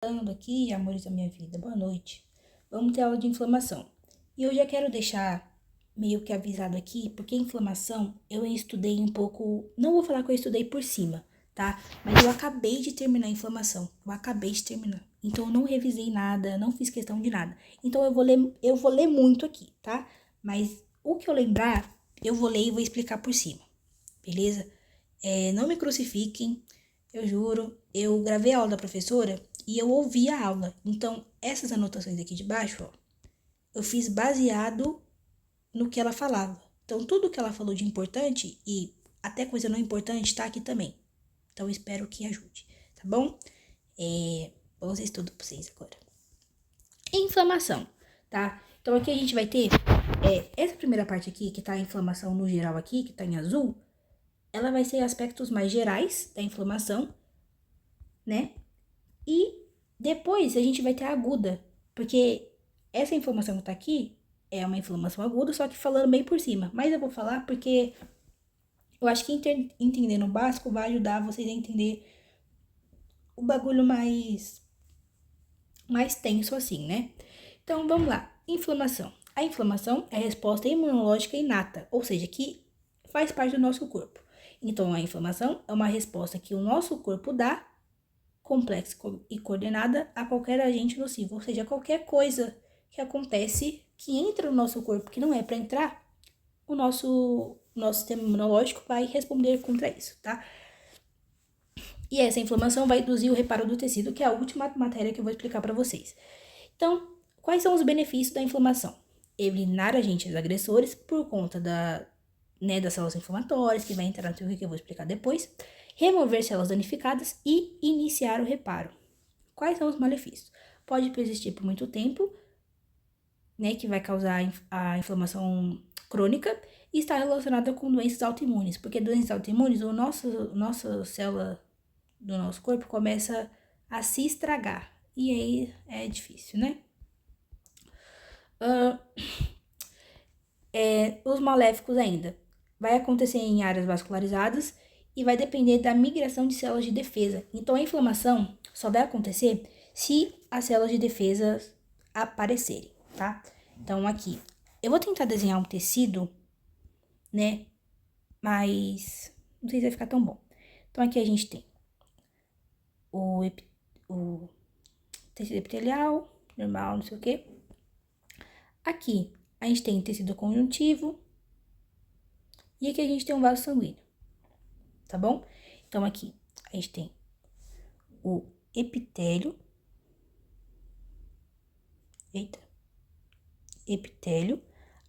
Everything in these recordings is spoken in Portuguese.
Falando aqui, amores da minha vida, boa noite. Vamos ter aula de inflamação. E eu já quero deixar meio que avisado aqui, porque inflamação eu estudei um pouco, não vou falar que eu estudei por cima, tá? Mas eu acabei de terminar a inflamação. Eu acabei de terminar. Então eu não revisei nada, não fiz questão de nada. Então eu vou ler muito aqui, tá? Mas o que eu lembrar, eu vou ler e vou explicar por cima. Beleza? Não me crucifiquem, eu juro. Eu gravei a aula da professora e eu ouvi a aula. Então, essas anotações aqui de baixo, ó, eu fiz baseado no que ela falava. Então, tudo que ela falou de importante e até coisa não importante tá aqui também. Então, eu espero que ajude, tá bom? Vamos ver tudo pra vocês agora. Inflamação, tá? Então, aqui a gente vai ter essa primeira parte aqui, que tá a inflamação no geral aqui, que tá em azul, ela vai ser aspectos mais gerais da inflamação, né? E depois a gente vai ter a aguda, porque essa inflamação que tá aqui é uma inflamação aguda, só que falando bem por cima. Mas eu vou falar porque eu acho que entendendo o básico vai ajudar vocês a entender o bagulho mais tenso assim, né? Então vamos lá. Inflamação. A inflamação é a resposta imunológica inata, ou seja, que faz parte do nosso corpo. Então a inflamação é uma resposta que o nosso corpo dá complexa e coordenada a qualquer agente nocivo, ou seja, qualquer coisa que acontece que entra no nosso corpo que não é para entrar, o nosso sistema imunológico vai responder contra isso, tá? E essa inflamação vai induzir o reparo do tecido, que é a última matéria que eu vou explicar para vocês. Então, quais são os benefícios da inflamação? Eliminar agentes agressores por conta das células inflamatórias, que vai entrar no que eu vou explicar depois, remover células danificadas e iniciar o reparo. Quais são os malefícios? Pode persistir por muito tempo, né, que vai causar a inflamação crônica e está relacionada com doenças autoimunes, porque doenças autoimunes, nossa célula do nosso corpo começa a se estragar, e aí é difícil, né? Os maléficos ainda. Vai acontecer em áreas vascularizadas e vai depender da migração de células de defesa. Então, a inflamação só vai acontecer se as células de defesa aparecerem, tá? Então, aqui, eu vou tentar desenhar um tecido, né? Mas não sei se vai ficar tão bom. Então, aqui a gente tem o tecido epitelial, normal, não sei o quê. Aqui, a gente tem tecido conjuntivo. E aqui a gente tem um vaso sanguíneo, tá bom? Então, aqui a gente tem o epitélio. Epitélio.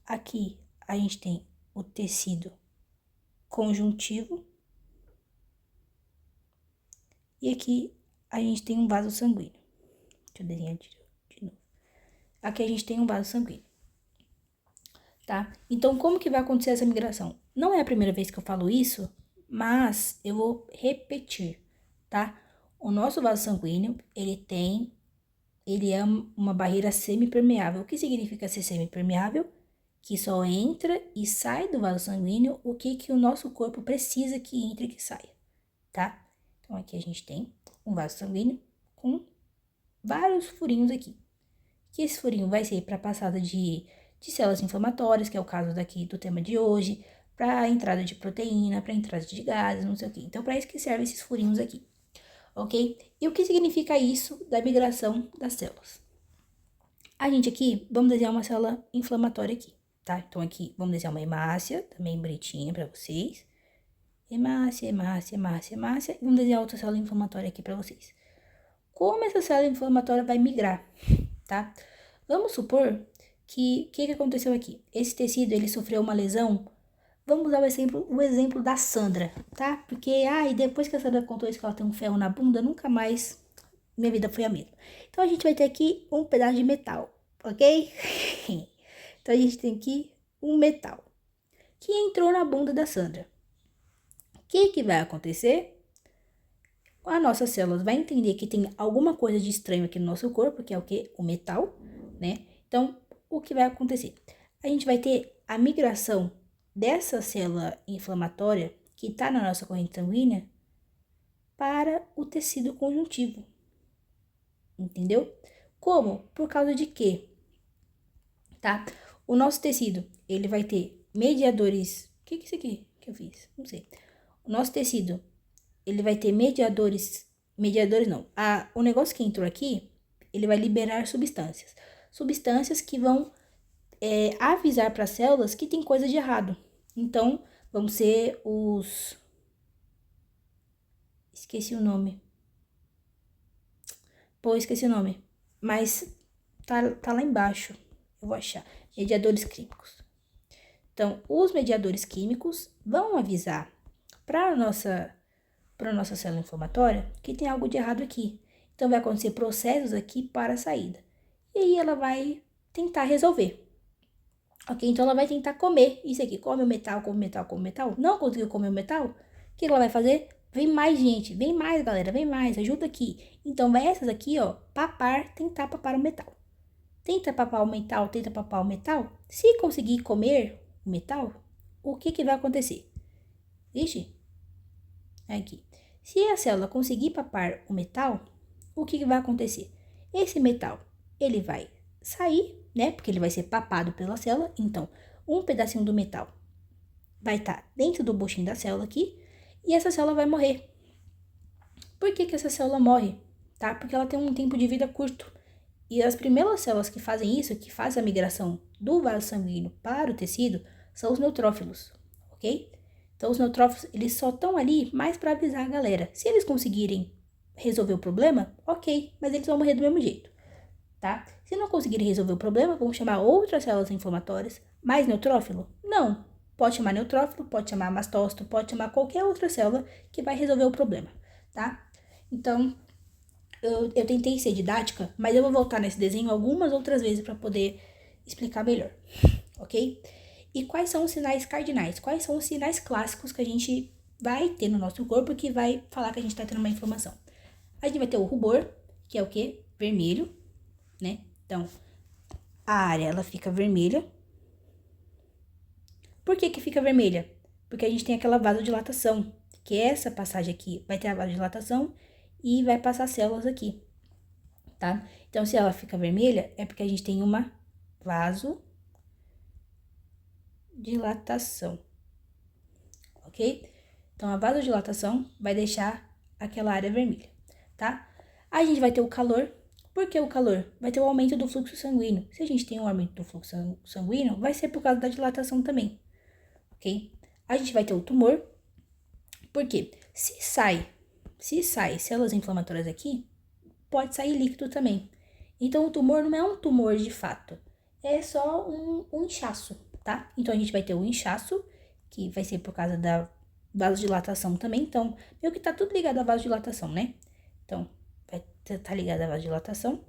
Aqui a gente tem o tecido conjuntivo. E aqui a gente tem um vaso sanguíneo. Deixa eu desenhar de novo. Aqui a gente tem um vaso sanguíneo, tá? Então, como que vai acontecer essa migração? Não é a primeira vez que eu falo isso, mas eu vou repetir, tá? O nosso vaso sanguíneo, ele é uma barreira semipermeável. O que significa ser semipermeável? Que só entra e sai do vaso sanguíneo o que o nosso corpo precisa que entre e que saia, tá? Então, aqui a gente tem um vaso sanguíneo com vários furinhos aqui. Que esse furinho vai ser para passada de células inflamatórias, que é o caso daqui do tema de hoje, para entrada de proteína, para entrada de gases, não sei o quê. Então, para isso que servem esses furinhos aqui, ok? E o que significa isso da migração das células? A gente aqui, vamos desenhar uma célula inflamatória aqui, tá? Então, aqui, vamos desenhar uma hemácia, também bonitinha para vocês. Hemácia. E vamos desenhar outra célula inflamatória aqui para vocês. Como essa célula inflamatória vai migrar, tá? Vamos supor que o que aconteceu aqui? Esse tecido, ele sofreu uma lesão. Vamos usar o exemplo da Sandra, tá? Porque, e depois que a Sandra contou isso, que ela tem um ferro na bunda, nunca mais minha vida foi a mesma. Então, a gente vai ter aqui um pedaço de metal, ok? Então, a gente tem aqui um metal que entrou na bunda da Sandra. O que vai acontecer? A nossa célula vai entender que tem alguma coisa de estranho aqui no nosso corpo, que é o quê? O metal, né? Então, o que vai acontecer? A gente vai ter a migração dessa célula inflamatória que está na nossa corrente sanguínea para o tecido conjuntivo. entendeu? Como? Por causa de quê? Tá? O nosso tecido, ele vai ter mediadores... O que é isso aqui que eu fiz? Não sei. O nosso tecido, ele vai ter mediadores... Mediadores não. O negócio que entrou aqui, ele vai liberar substâncias. Substâncias que vão avisar para as células que tem coisa de errado. Então, vão ser os... Esqueci o nome. Pô, esqueci o nome. Mas tá lá embaixo. Eu vou achar. Mediadores químicos. Então, os mediadores químicos vão avisar para a nossa célula inflamatória que tem algo de errado aqui. Então, vai acontecer processos aqui para a saída. E aí, ela vai tentar resolver. Ok? Então, ela vai tentar comer isso aqui. Come o metal, come o metal, come o metal. Não conseguiu comer o metal? O que ela vai fazer? Vem mais, gente. Vem mais, galera. Vem mais. Ajuda aqui. Então, vai essas aqui, ó. Tentar papar o metal. Tenta papar o metal, tenta papar o metal. Se conseguir comer o metal, o que vai acontecer? Vixe? Aqui. Se a célula conseguir papar o metal, o que vai acontecer? Esse metal, ele vai sair, né? Porque ele vai ser papado pela célula. Então, um pedacinho do metal vai estar dentro do buchinho da célula aqui. E essa célula vai morrer. Por que essa célula morre? Tá? Porque ela tem um tempo de vida curto. E as primeiras células que fazem isso, que fazem a migração do vaso sanguíneo para o tecido, são os neutrófilos, ok? Então, os neutrófilos, eles só estão ali mais para avisar a galera. Se eles conseguirem resolver o problema, ok, mas eles vão morrer do mesmo jeito, tá? Se não conseguirem resolver o problema, vamos chamar outras células inflamatórias. Mais neutrófilo? Não. Pode chamar neutrófilo, pode chamar mastócito, pode chamar qualquer outra célula que vai resolver o problema, tá? Então, eu tentei ser didática, mas eu vou voltar nesse desenho algumas outras vezes para poder explicar melhor, ok? E quais são os sinais cardinais? Quais são os sinais clássicos que a gente vai ter no nosso corpo que vai falar que a gente está tendo uma inflamação? A gente vai ter o rubor, que é o quê? Vermelho, né? Então, a área, ela fica vermelha. Por que fica vermelha? Porque a gente tem aquela vasodilatação, que essa passagem aqui vai ter a vasodilatação e vai passar células aqui, tá? Então, se ela fica vermelha, é porque a gente tem uma vasodilatação, ok? Então, a vasodilatação vai deixar aquela área vermelha, tá? A gente vai ter o calor. Por que o calor? Vai ter o aumento do fluxo sanguíneo. Se a gente tem um aumento do fluxo sanguíneo, vai ser por causa da dilatação também, ok? A gente vai ter o tumor. Por quê? Se sai células inflamatórias aqui, pode sair líquido também. Então, o tumor não é um tumor de fato, é só um inchaço, tá? Então, a gente vai ter o inchaço, que vai ser por causa da vasodilatação também. Então, meio que tá tudo ligado à vasodilatação, né? Então, vai estar ligado à vasodilatação.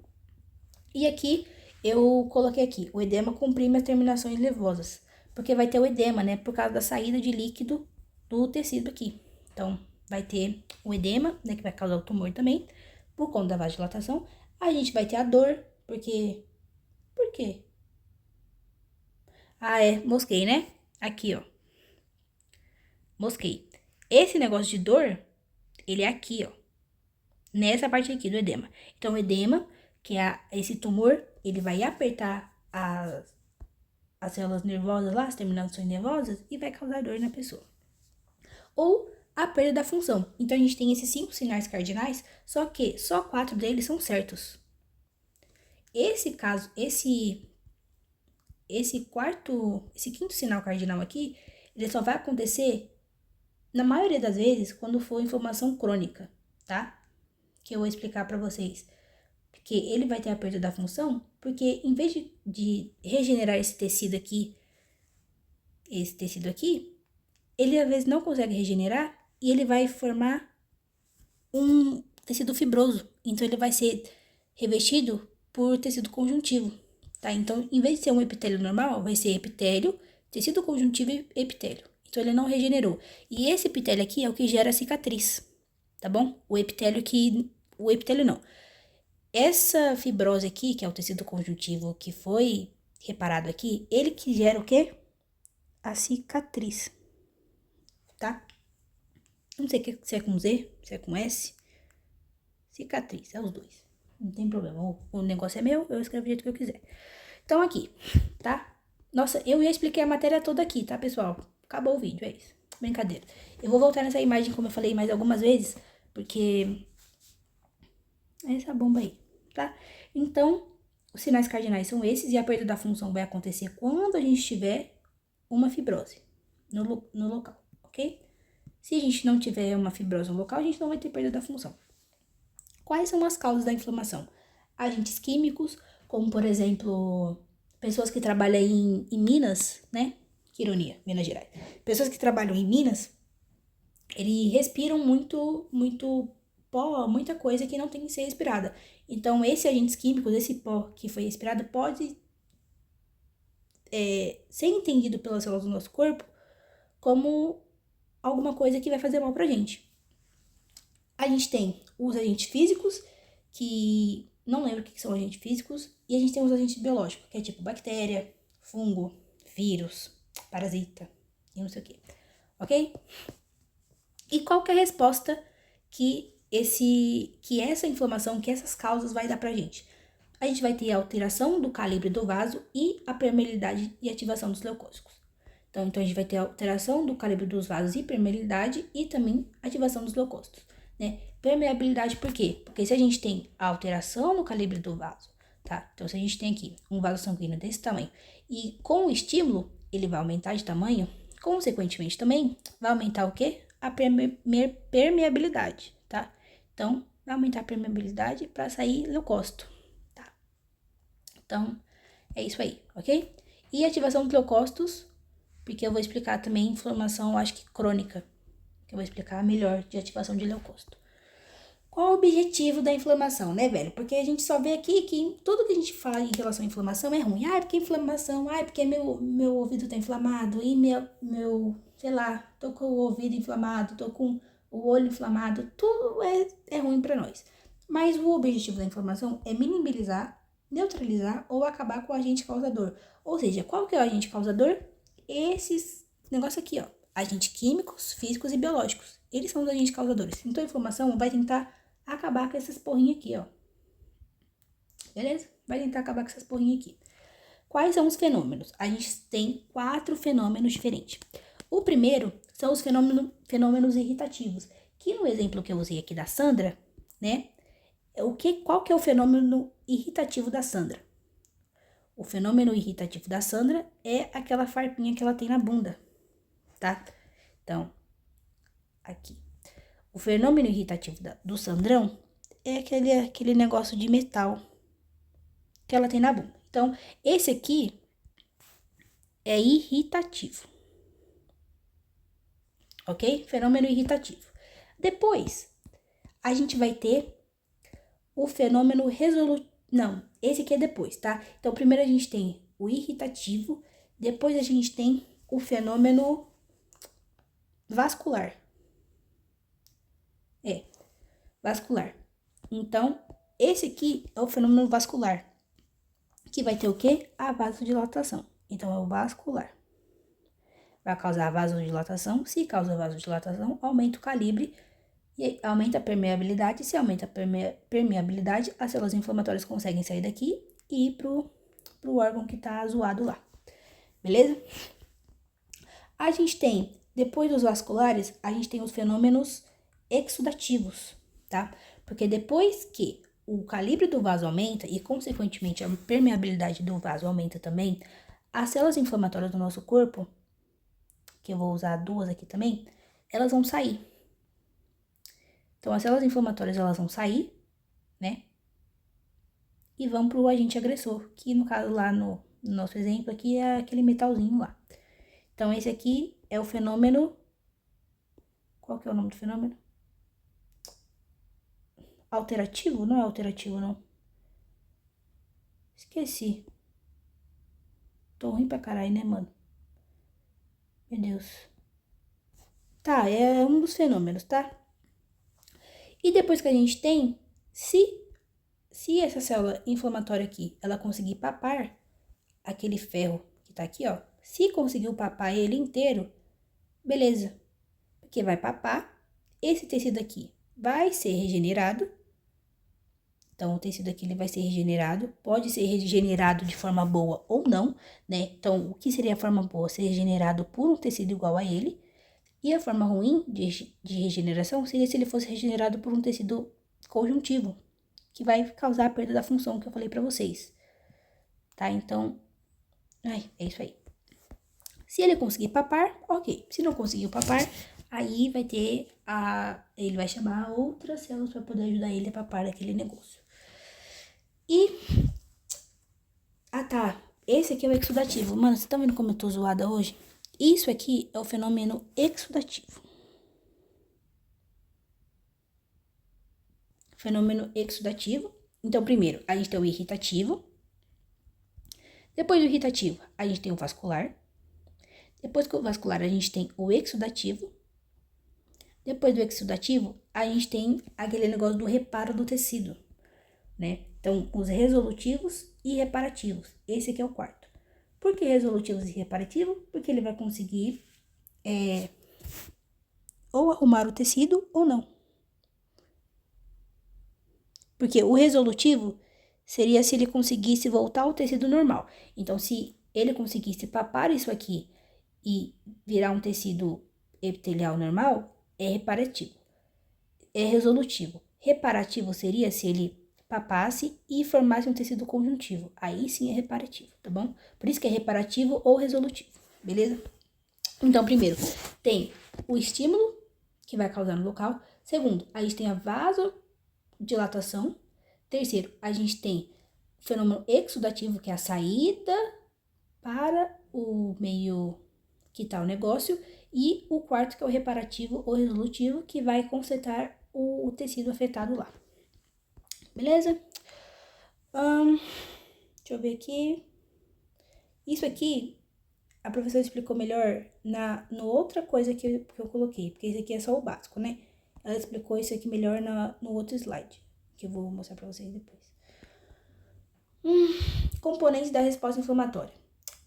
E aqui, eu coloquei aqui, o edema comprime as terminações nervosas, porque vai ter o edema, né? Por causa da saída de líquido do tecido aqui. Então, vai ter o edema, né, que vai causar o tumor também, por conta da vasodilatação. A gente vai ter a dor, porque... Por quê? Mosquei, né? Aqui, ó. Mosquei. Esse negócio de dor, ele é aqui, ó. Nessa parte aqui do edema. Então, o edema, que é esse tumor, ele vai apertar as células nervosas lá, as terminações nervosas, e vai causar dor na pessoa. Ou a perda da função. Então, a gente tem esses 5 sinais cardinais, só que só 4 deles são certos. Esse quinto sinal cardinal aqui, ele só vai acontecer, na maioria das vezes, quando for inflamação crônica, tá? Que eu vou explicar pra vocês. Porque ele vai ter a perda da função, porque em vez de regenerar esse tecido aqui, ele às vezes não consegue regenerar e ele vai formar um tecido fibroso. Então, ele vai ser revestido por tecido conjuntivo, tá? Então, em vez de ser um epitélio normal, vai ser epitélio, tecido conjuntivo e epitélio. Então, ele não regenerou. E esse epitélio aqui é o que gera a cicatriz, tá bom? O epitélio não. Essa fibrose aqui, que é o tecido conjuntivo que foi reparado aqui, ele que gera o quê? A cicatriz, tá? Não sei se é com Z, se é com S. Cicatriz, é os dois. Não tem problema. O negócio é meu, eu escrevo do jeito que eu quiser. Então, aqui, tá? Nossa, eu já expliquei a matéria toda aqui, tá, pessoal? Acabou o vídeo, é isso. Brincadeira. Eu vou voltar nessa imagem, como eu falei mais algumas vezes, porque é essa bomba aí, tá? Então, os sinais cardinais são esses e a perda da função vai acontecer quando a gente tiver uma fibrose no local, ok? Se a gente não tiver uma fibrose no local, a gente não vai ter perda da função. Quais são as causas da inflamação? Agentes químicos, como por exemplo, pessoas que trabalham em Minas, né? Que ironia, Minas Gerais. Pessoas que trabalham em Minas, eles respiram muito pó, muita coisa que não tem que ser respirada. Então, esses agentes químicos, esse pó que foi respirado, pode ser entendido pelas células do nosso corpo como alguma coisa que vai fazer mal pra gente. A gente tem os agentes físicos, que não lembro o que são agentes físicos, e a gente tem os agentes biológicos, que é tipo bactéria, fungo, vírus, parasita e não sei o que, ok? E qual que é a resposta que essa inflamação, que essas causas vai dar pra gente? A gente vai ter a alteração do calibre do vaso e a permeabilidade e ativação dos leucócitos. Então a gente vai ter a alteração do calibre dos vasos e permeabilidade e também ativação dos leucócitos, né? Permeabilidade por quê? Porque se a gente tem a alteração no calibre do vaso, tá? Então se a gente tem aqui um vaso sanguíneo desse tamanho e com o estímulo ele vai aumentar de tamanho, consequentemente também vai aumentar o quê? A permeabilidade, tá? Então vai aumentar a permeabilidade para sair leucócito, tá? Então é isso aí, ok? E ativação dos leucócitos, porque eu vou explicar também inflamação, acho que crônica, que eu vou explicar melhor de ativação de leucócito. Qual o objetivo da inflamação, né, velho? Porque a gente só vê aqui que tudo que a gente fala em relação à inflamação é ruim. Ah, porque inflamação, ah, porque meu ouvido tá inflamado, e sei lá, tô com o ouvido inflamado, tô com o olho inflamado, tudo é ruim pra nós. Mas o objetivo da inflamação é minimizar, neutralizar ou acabar com o agente causador. Ou seja, qual que é o agente causador? Esses negócios aqui, ó. Agentes químicos, físicos e biológicos. Eles são os agentes causadores. Então a inflamação vai tentar acabar com essas porrinhas aqui, ó. Beleza? Vai tentar acabar com essas porrinhas aqui. Quais são os fenômenos? A gente tem 4 fenômenos diferentes. O primeiro são os fenômenos irritativos, que no exemplo que eu usei aqui da Sandra, né? Qual que é o fenômeno irritativo da Sandra? O fenômeno irritativo da Sandra é aquela farpinha que ela tem na bunda, tá? Então, aqui. O fenômeno irritativo do Sandrão é aquele negócio de metal que ela tem na bunda. Então, esse aqui é irritativo. Ok? Fenômeno irritativo. Depois, a gente vai ter o fenômeno resolutivo. Não, esse aqui é depois, tá? Então, primeiro a gente tem o irritativo, depois a gente tem o fenômeno vascular. Vascular. Então, esse aqui é o fenômeno vascular, que vai ter o quê? A vasodilatação. Então, é o vascular. Vai causar vasodilatação. Se causa vasodilatação, aumenta o calibre e aumenta a permeabilidade. Se aumenta a permeabilidade, as células inflamatórias conseguem sair daqui e ir pro órgão que tá zoado lá. Beleza? A gente tem, depois dos vasculares, a gente tem os fenômenos exudativos, tá? Porque depois que o calibre do vaso aumenta e, consequentemente, a permeabilidade do vaso aumenta também, as células inflamatórias do nosso corpo, que eu vou usar 2 aqui também, elas vão sair. Então, as células inflamatórias, elas vão sair, né? E vão pro agente agressor, que no caso lá no nosso exemplo aqui é aquele metalzinho lá. Então, esse aqui é o fenômeno... Qual que é o nome do fenômeno? Alterativo? Não é alterativo, não. Esqueci. Tô ruim pra caralho, né, mano? Meu Deus. Tá, é um dos fenômenos, tá? E depois que a gente tem, se essa célula inflamatória aqui, ela conseguir papar aquele ferro que tá aqui, ó. Se conseguiu papar ele inteiro, beleza. Porque vai papar, esse tecido aqui vai ser regenerado. Então, o tecido aqui ele vai ser regenerado, pode ser regenerado de forma boa ou não, né? Então, o que seria a forma boa? Ser regenerado por um tecido igual a ele. E a forma ruim de regeneração seria se ele fosse regenerado por um tecido conjuntivo, que vai causar a perda da função que eu falei pra vocês. Tá? Então, é isso aí. Se ele conseguir papar, ok. Se não conseguir papar, aí vai ter ele vai chamar outras células para poder ajudar ele a papar aquele negócio. Tá. Esse aqui é o exudativo. Mano, vocês estão vendo como eu tô zoada hoje? Isso aqui é o fenômeno exudativo. Fenômeno exudativo. Então, primeiro, a gente tem o irritativo. Depois do irritativo, a gente tem o vascular. Depois do vascular, a gente tem o exudativo. Depois do exudativo, a gente tem aquele negócio do reparo do tecido, né? Então, os resolutivos e reparativos. Esse aqui é o quarto. Por que resolutivos e reparativos? Porque ele vai conseguir ou arrumar o tecido ou não. Porque o resolutivo seria se ele conseguisse voltar ao tecido normal. Então, se ele conseguisse papar isso aqui e virar um tecido epitelial normal, é reparativo. É resolutivo. Reparativo seria se ele papasse e formasse um tecido conjuntivo. Aí sim é reparativo, tá bom? Por isso que é reparativo ou resolutivo, beleza? Então, primeiro, tem o estímulo, que vai causar no local. Segundo, a gente tem a vasodilatação. Terceiro, a gente tem o fenômeno exudativo, que é a saída para o meio que tá o negócio. E o quarto, que é o reparativo ou resolutivo, que vai consertar o tecido afetado lá. Beleza? Deixa eu ver aqui. Isso aqui, a professora explicou melhor no outra coisa que eu coloquei, porque esse aqui é só o básico, né? Ela explicou isso aqui melhor no outro slide, que eu vou mostrar pra vocês depois. Componentes da resposta inflamatória.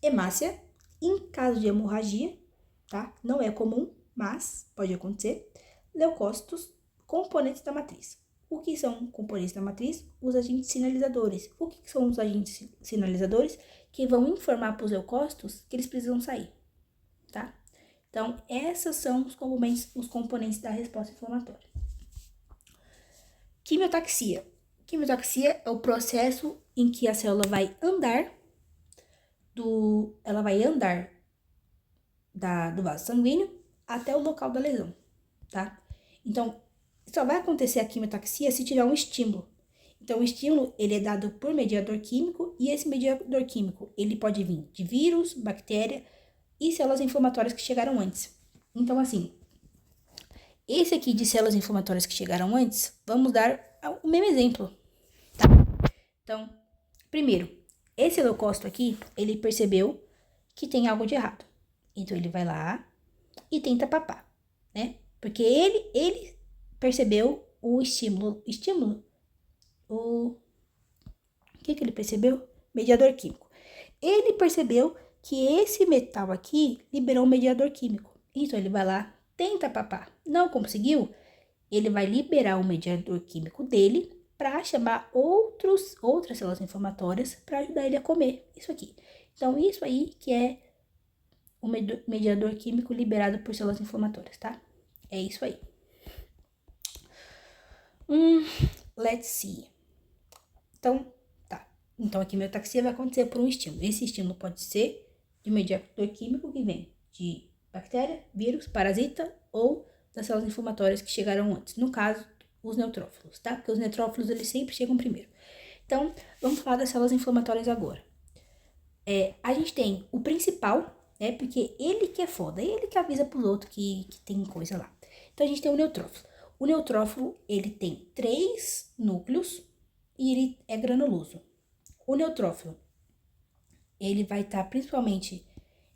Hemácia, em caso de hemorragia, tá? Não é comum, mas pode acontecer. Leucócitos, componentes da matriz. O que são componentes da matriz? Os agentes sinalizadores. O que são os agentes sinalizadores? Que vão informar para os leucócitos que eles precisam sair, tá? Então, esses são os componentes da resposta inflamatória. Quimiotaxia. Quimiotaxia é o processo em que a célula vai andar do vaso sanguíneo até o local da lesão, tá? Então, só vai acontecer a quimiotaxia se tiver um estímulo. Então, o estímulo, ele é dado por mediador químico, e esse mediador químico, ele pode vir de vírus, bactéria e células inflamatórias que chegaram antes. Então, assim, esse aqui de células inflamatórias que chegaram antes, vamos dar o mesmo exemplo, tá? Então, primeiro, esse leucócito aqui, ele percebeu que tem algo de errado. Então, ele vai lá e tenta papar, né? Porque ele percebeu o estímulo. O que ele percebeu? Mediador químico. Ele percebeu que esse metal aqui liberou um mediador químico. Então, ele vai lá, tenta papar. Não conseguiu? Ele vai liberar o mediador químico dele para chamar outras células inflamatórias para ajudar ele a comer isso aqui. Então, isso aí que é o mediador químico liberado por células inflamatórias, tá? É isso aí. Let's see. Então, tá. Então, a quimiotaxia vai acontecer por um estímulo. Esse estímulo pode ser de mediador químico que vem de bactéria, vírus, parasita ou das células inflamatórias que chegaram antes. No caso, os neutrófilos, tá? Porque os neutrófilos, eles sempre chegam primeiro. Então, vamos falar das células inflamatórias agora. A gente tem o principal, né? Porque ele que é foda, ele que avisa pros outros que tem coisa lá. Então, a gente tem o neutrófilo. O neutrófilo, ele tem 3 núcleos e ele é granuloso. O neutrófilo, ele vai estar principalmente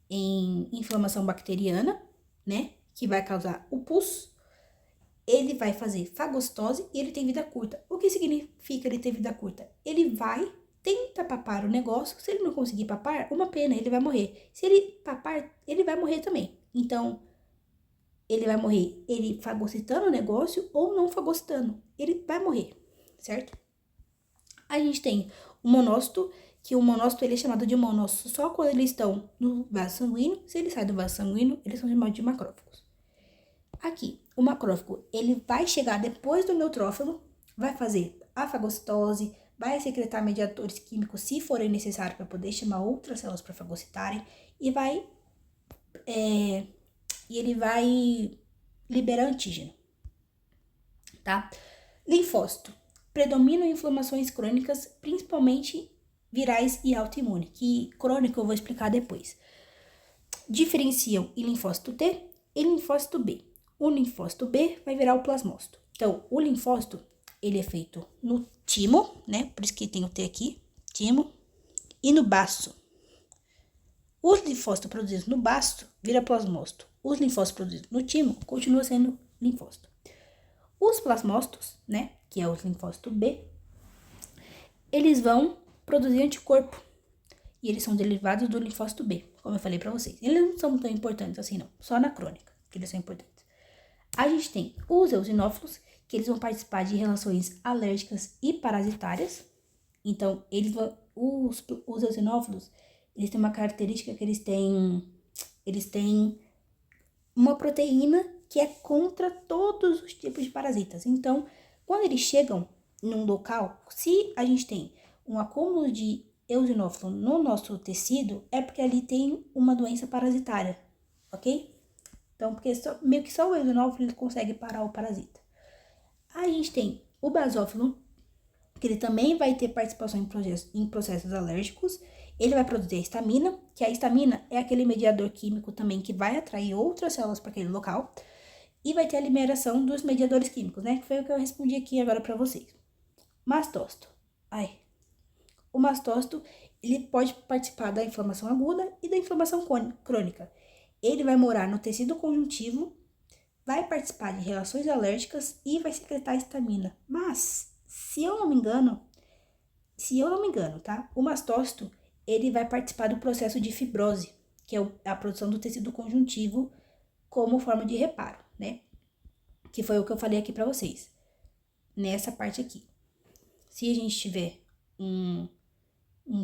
em inflamação bacteriana, né? Que vai causar o pus. Ele vai fazer fagocitose e ele tem vida curta. O que significa ele ter vida curta? Ele vai, tenta papar o negócio. Se ele não conseguir papar, uma pena, ele vai morrer. Se ele papar, ele vai morrer também. Então, ele vai morrer ele fagocitando o negócio ou não fagocitando. Ele vai morrer, certo? A gente tem o monócito, que o monócito ele é chamado de monócito só quando eles estão no vaso sanguíneo. Se ele sai do vaso sanguíneo, eles são chamados de macrófagos. Aqui, o macrófago, ele vai chegar depois do neutrófilo, vai fazer a fagocitose, vai secretar mediadores químicos se forem necessários para poder chamar outras células para fagocitarem e ele vai liberar antígeno, tá? Linfócito. Predominam inflamações crônicas, principalmente virais e autoimune, que crônico eu vou explicar depois. Diferenciam em linfócito T e linfócito B. O linfócito B vai virar o plasmócito. Então, o linfócito, ele é feito no timo, né? Por isso que tem o T aqui, timo, e no baço. Os linfócitos produzidos no baço vira plasmócito. Os linfócitos produzidos no timo continuam sendo linfócito. Os plasmócitos, né? Que é o linfócito B, eles vão produzir anticorpo. E eles são derivados do linfócito B, como eu falei pra vocês. Eles não são tão importantes assim, não. Só na crônica que eles são importantes. A gente tem os eosinófilos, que eles vão participar de relações alérgicas e parasitárias. Então, os eosinófilos, eles têm uma característica que eles têm uma proteína que é contra todos os tipos de parasitas. Então, quando eles chegam num local, se a gente tem um acúmulo de eosinófilo no nosso tecido, é porque ali tem uma doença parasitária, ok? Então, porque meio que só o eosinófilo ele consegue parar o parasita. Aí a gente tem o basófilo, que ele também vai ter participação em processos alérgicos. Ele vai produzir a histamina, que a histamina é aquele mediador químico também que vai atrair outras células para aquele local. E vai ter a liberação dos mediadores químicos, né? Que foi o que eu respondi aqui agora para vocês. Mastócito. O mastócito, ele pode participar da inflamação aguda e da inflamação crônica. Ele vai morar no tecido conjuntivo, vai participar de reações alérgicas e vai secretar histamina. Mas, se eu não me engano, tá? O mastócito, ele vai participar do processo de fibrose, que é a produção do tecido conjuntivo como forma de reparo, né? Que foi o que eu falei aqui pra vocês. Nessa parte aqui. Se a gente tiver um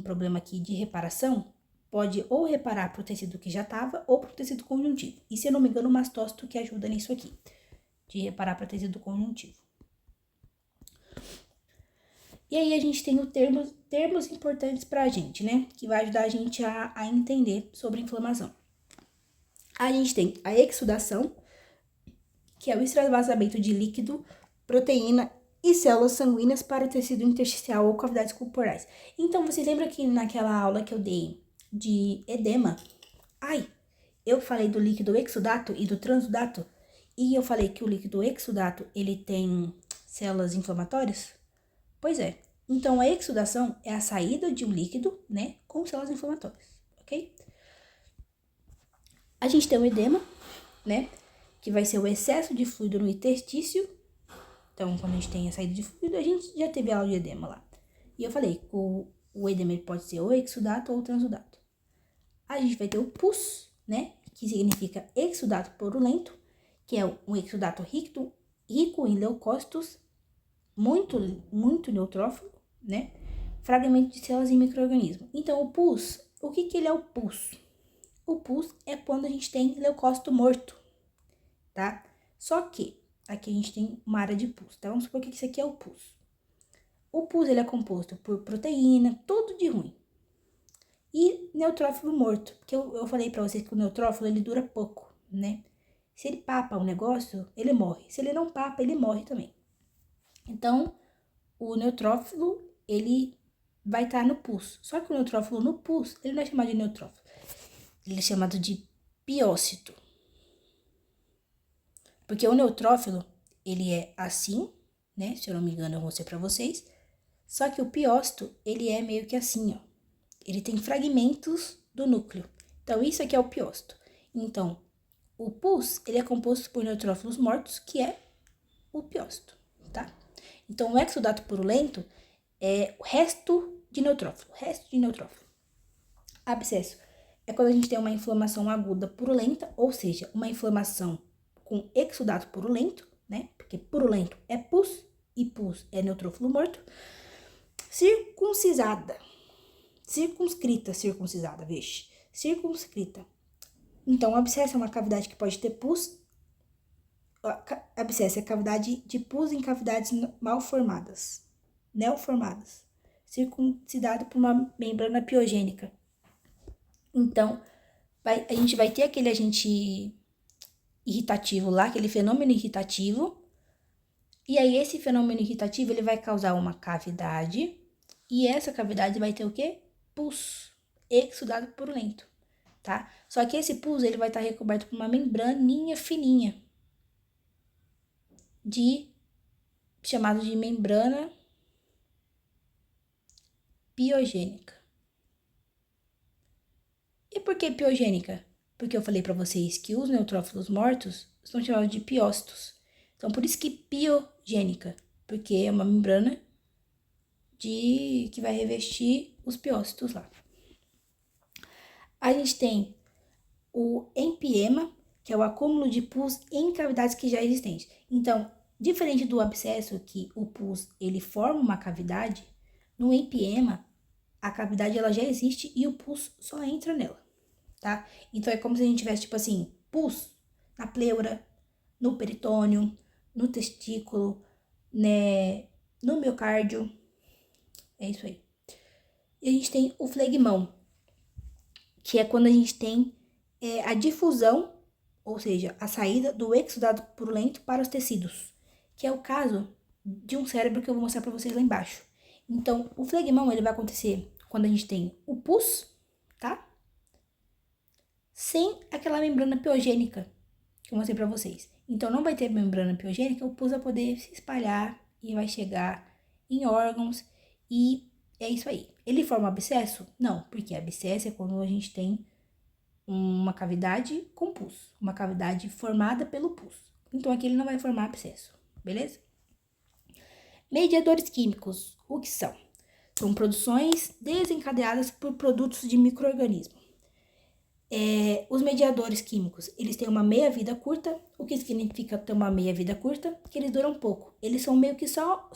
problema aqui de reparação, pode ou reparar pro tecido que já tava ou pro tecido conjuntivo. E se eu não me engano, o mastócito que ajuda nisso aqui, de reparar para tecido conjuntivo. E aí a gente tem os termos importantes pra gente, né? Que vai ajudar a gente a entender sobre inflamação. A gente tem a exudação, que é o extravasamento de líquido, proteína e células sanguíneas para o tecido intersticial ou cavidades corporais. Então, vocês lembram que naquela aula que eu dei de edema, eu falei do líquido exudato e do transudato, e eu falei que o líquido exudato, ele tem células inflamatórias? Pois é. Então, a exudação é a saída de um líquido, né, com células inflamatórias, ok? A gente tem o edema, né, que vai ser o excesso de fluido no interstício. Então, quando a gente tem a saída de fluido, a gente já teve aula de edema lá. E eu falei que o edema ele pode ser ou exudato ou transudato. A gente vai ter o pus, né, que significa exudato purulento, que é um exudato rico em leucócitos, muito neutrófilo, né, fragmento de células e micro-organismos. Então, o pus, o que ele é o pus? O pus é quando a gente tem leucócito morto, tá? Só que aqui a gente tem uma área de pus, tá? Vamos supor que isso aqui é o pus. O pus, ele é composto por proteína, tudo de ruim. E neutrófilo morto, porque eu falei pra vocês que o neutrófilo, ele dura pouco, né? Se ele papa um negócio, ele morre. Se ele não papa, ele morre também. Então, o neutrófilo, ele vai estar no pus. Só que o neutrófilo no pus, ele não é chamado de neutrófilo. Ele é chamado de piócito. Porque o neutrófilo, ele é assim, né? Se eu não me engano, eu vou mostrar pra vocês. Só que o piócito, ele é meio que assim, ó. Ele tem fragmentos do núcleo. Então, isso aqui é o piócito. Então, o pus, ele é composto por neutrófilos mortos, que é o piócito, tá? Então, o exudato purulento é o resto de neutrófilo. Abscesso é quando a gente tem uma inflamação aguda purulenta, ou seja, uma inflamação com exudato purulento, né? Porque purulento é pus e pus é neutrófilo morto. circuncisada. Circuncisada, vixe. Circunscrita. Então, o abscesso é uma cavidade que pode ter pus. Abscesso é cavidade de pus em cavidades mal formadas, neoformadas, circuncidado por uma membrana piogênica. Então, a gente vai ter aquele agente irritativo lá, aquele fenômeno irritativo. E aí, esse fenômeno irritativo, ele vai causar uma cavidade. E essa cavidade vai ter o quê? Pus, exudado purulento, tá? Só que esse pus, ele vai estar recoberto por uma membraninha fininha, chamado de membrana piogênica. E por que piogênica? Porque eu falei para vocês que os neutrófilos mortos são chamados de piócitos. Então, por isso que piogênica, porque é uma membrana que vai revestir os piócitos lá. A gente tem o empiema, que é o acúmulo de pus em cavidades que já existem. Então, diferente do abscesso, que o pus ele forma uma cavidade, no empiema, a cavidade ela já existe e o pus só entra nela, tá? Então, é como se a gente tivesse, tipo assim, pus na pleura, no peritônio, no testículo, né, no miocárdio. É isso aí. E a gente tem o flegmão, que é quando a gente tem a difusão, ou seja, a saída do exudado purulento para os tecidos, que é o caso de um cérebro que eu vou mostrar para vocês lá embaixo. Então, o flegmão, ele vai acontecer quando a gente tem o pus, tá? Sem aquela membrana piogênica que eu mostrei para vocês. Então, não vai ter membrana piogênica, o pus vai poder se espalhar e vai chegar em órgãos e é isso aí. Ele forma abscesso? Não, porque abscesso é quando a gente tem uma cavidade com pus, uma cavidade formada pelo pus. Então, aqui ele não vai formar abscesso, beleza? Mediadores químicos, o que são? São produções desencadeadas por produtos de micro-organismo. Os mediadores químicos, eles têm uma meia-vida curta. O que significa ter uma meia-vida curta? Que eles duram pouco. Eles são meio que só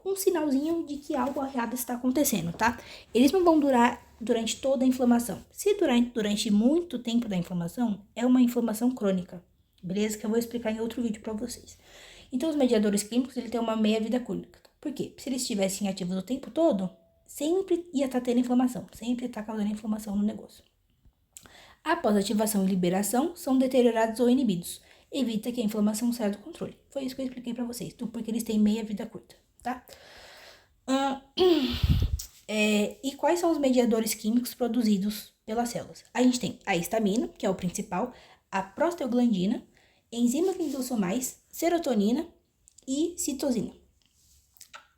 um sinalzinho de que algo errado está acontecendo, tá? Eles não vão durar durante toda a inflamação. Se durante muito tempo da inflamação, é uma inflamação crônica, beleza? Que eu vou explicar em outro vídeo para vocês. Então, os mediadores químicos, ele têm uma meia-vida curta. Por quê? Se eles estivessem ativos o tempo todo, sempre ia estar tendo inflamação, sempre ia estar causando inflamação no negócio. Após ativação e liberação, são deteriorados ou inibidos. Evita que a inflamação saia do controle. Foi isso que eu expliquei pra vocês, porque eles têm meia vida curta, tá? E quais são os mediadores químicos produzidos pelas células? A gente tem a histamina, que é o principal, a prostaglandina, enzimas lisossomais, serotonina e citosina.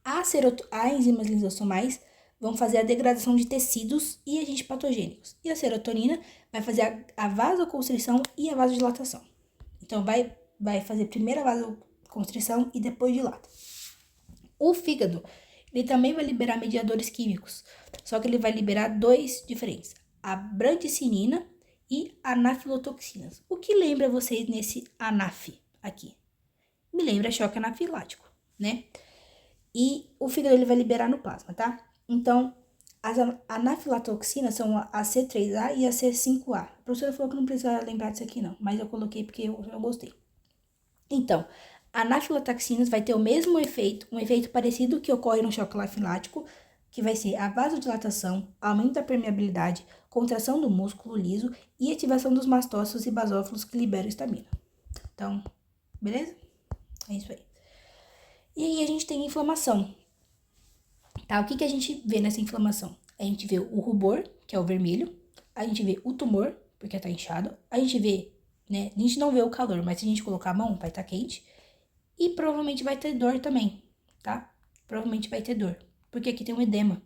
As enzimas lisossomais vão fazer a degradação de tecidos e agentes patogênicos. E a serotonina vai fazer a vasoconstrição e a vasodilatação. Então, vai fazer primeiro a vasoconstrição e depois dilata. O fígado, ele também vai liberar mediadores químicos, só que ele vai liberar dois diferentes, a brandicinina e anafilotoxinas. O que lembra vocês nesse anaf aqui? Me lembra choque anafilático, né? E o fígado ele vai liberar no plasma, tá? Então, as anafilotoxinas são a C3A e a C5A. A professora falou que não precisa lembrar disso aqui não, mas eu coloquei porque eu gostei. Então, a anafilotoxinas vai ter o mesmo efeito, um efeito parecido que ocorre no choque anafilático, que vai ser a vasodilatação, aumento da permeabilidade, contração do músculo liso e ativação dos mastócitos e basófilos que liberam histamina. Então, beleza? É isso aí. E aí a gente tem inflamação, tá? O que a gente vê nessa inflamação? A gente vê o rubor, que é o vermelho, a gente vê o tumor, porque tá inchado, a gente vê, né? A gente não vê o calor, mas se a gente colocar a mão, vai estar quente, e provavelmente vai ter dor também, tá? Provavelmente vai ter dor, porque aqui tem um edema,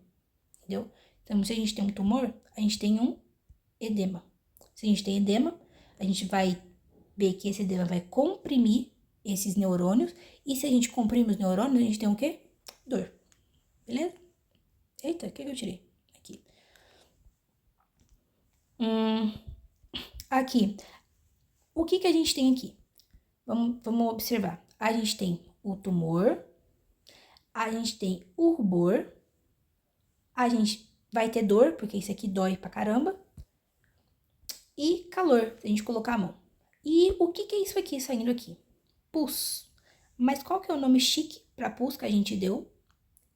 entendeu? Então, se a gente tem um tumor, a gente tem um edema. Se a gente tem edema, a gente vai ver que esse edema vai comprimir esses neurônios, e se a gente comprime os neurônios, a gente tem o quê? Dor. Beleza? Eita, o que eu tirei? Aqui. Aqui. O que a gente tem aqui? Vamos observar. A gente tem o tumor, a gente tem o rubor, a gente vai ter dor, porque isso aqui dói pra caramba. E calor, se a gente colocar a mão. E o que é isso aqui saindo aqui? Pus. Mas qual que é o nome chique para pus que a gente deu?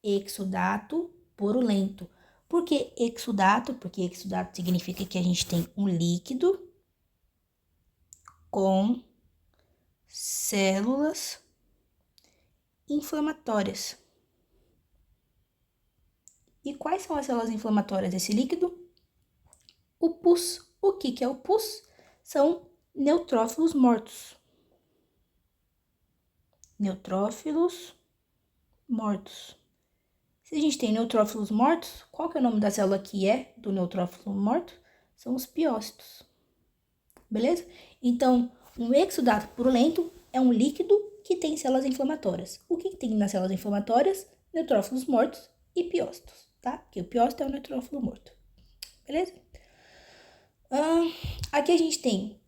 Exudato purulento. Por que exudato? Porque exudato significa que a gente tem um líquido com células inflamatórias. E quais são as células inflamatórias desse líquido? O pus. O que é o pus? São neutrófilos mortos. Neutrófilos mortos. Se a gente tem neutrófilos mortos, qual que é o nome da célula que é do neutrófilo morto? São os piócitos. Beleza? Então, um exudato purulento é um líquido que tem células inflamatórias. O que tem nas células inflamatórias? Neutrófilos mortos e piócitos, tá? Porque o piócito é um neutrófilo morto. Beleza? Aqui a gente tem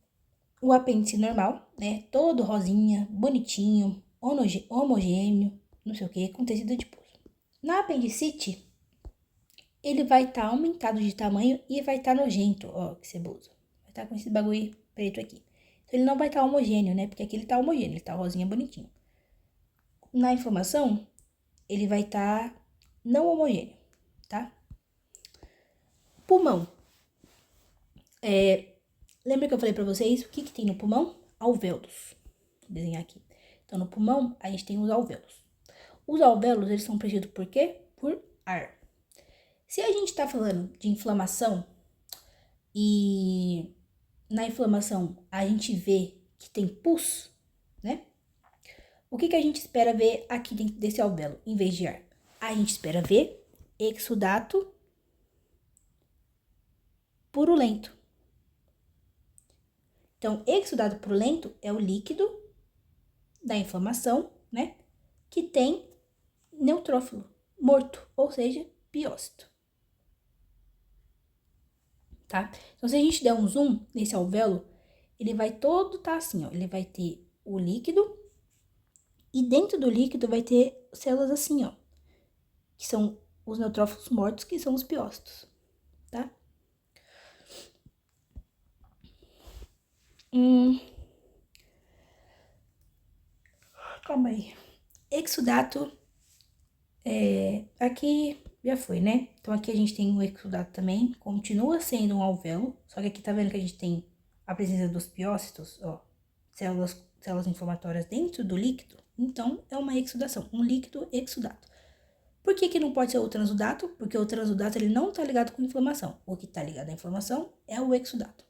o apêndice normal, né? Todo rosinha, bonitinho, homogêneo, não sei o que, com tecido adiposo. Na apendicite, ele vai estar aumentado de tamanho e vai estar nojento, ó, que ceboso. Vai estar com esse bagulho preto aqui. Então, ele não vai estar homogêneo, né? Porque aqui ele tá homogêneo, ele tá rosinha bonitinho. Na inflamação, ele vai estar não homogêneo, tá? Pulmão. Lembra que eu falei pra vocês o que tem no pulmão? Alvéolos. Vou desenhar aqui. Então, no pulmão, a gente tem os alvéolos. Os alvéolos, eles são preenchidos por quê? Por ar. Se a gente tá falando de inflamação e na inflamação a gente vê que tem pus, né? O que a gente espera ver aqui dentro desse alvéolo, em vez de ar? A gente espera ver exudato purulento. Então, exudato purulento é o líquido da inflamação, né? Que tem neutrófilo morto, ou seja, piócito. Tá? Então, se a gente der um zoom nesse alvéolo, ele vai todo tá assim, ó. Ele vai ter o líquido e dentro do líquido vai ter células assim, ó. Que são os neutrófilos mortos, que são os piócitos, tá? Calma aí. Exudato, aqui já foi, né? Então, aqui a gente tem o exudato também, continua sendo um alvéolo, só que aqui tá vendo que a gente tem a presença dos piócitos, ó, células inflamatórias dentro do líquido, então é uma exudação, um líquido exudato. Por que não pode ser o transudato? Porque o transudato ele não tá ligado com inflamação. O que tá ligado à inflamação é o exudato.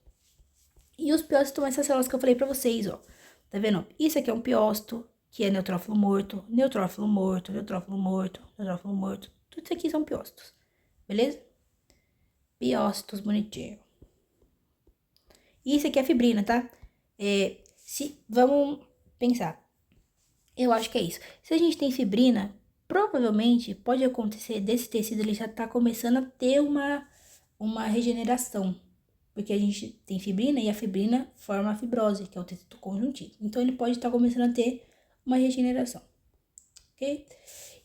E os piócitos são essas células que eu falei pra vocês, ó. Tá vendo? Isso aqui é um piócito, que é neutrófilo morto, neutrófilo morto, neutrófilo morto, neutrófilo morto. Tudo isso aqui são piócitos, beleza? Piócitos bonitinho. E isso aqui é fibrina, tá? Vamos pensar. Eu acho que é isso. Se a gente tem fibrina, provavelmente pode acontecer desse tecido ele já tá começando a ter uma regeneração. Porque a gente tem fibrina e a fibrina forma a fibrose, que é o tecido conjuntivo. Então, ele pode estar começando a ter uma regeneração, ok?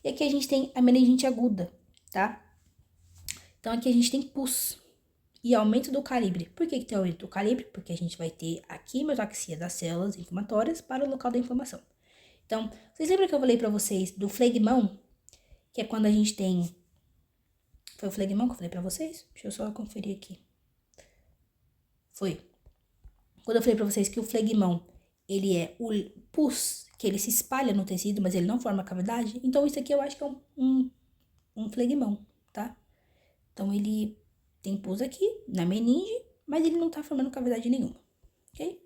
E aqui a gente tem a meningite aguda, tá? Então, aqui a gente tem pus e aumento do calibre. Por que tem aumento do calibre? Porque a gente vai ter a quimiotaxia das células inflamatórias para o local da inflamação. Então, vocês lembram que eu falei pra vocês do flegmão? Que é quando a gente tem... Foi o flegmão que eu falei pra vocês? Deixa eu só conferir aqui. Foi. Quando eu falei pra vocês que o flegmão, ele é o pus, que ele se espalha no tecido, mas ele não forma cavidade. Então, isso aqui eu acho que é um flegmão, tá? Então, ele tem pus aqui, na meninge, mas ele não tá formando cavidade nenhuma, ok?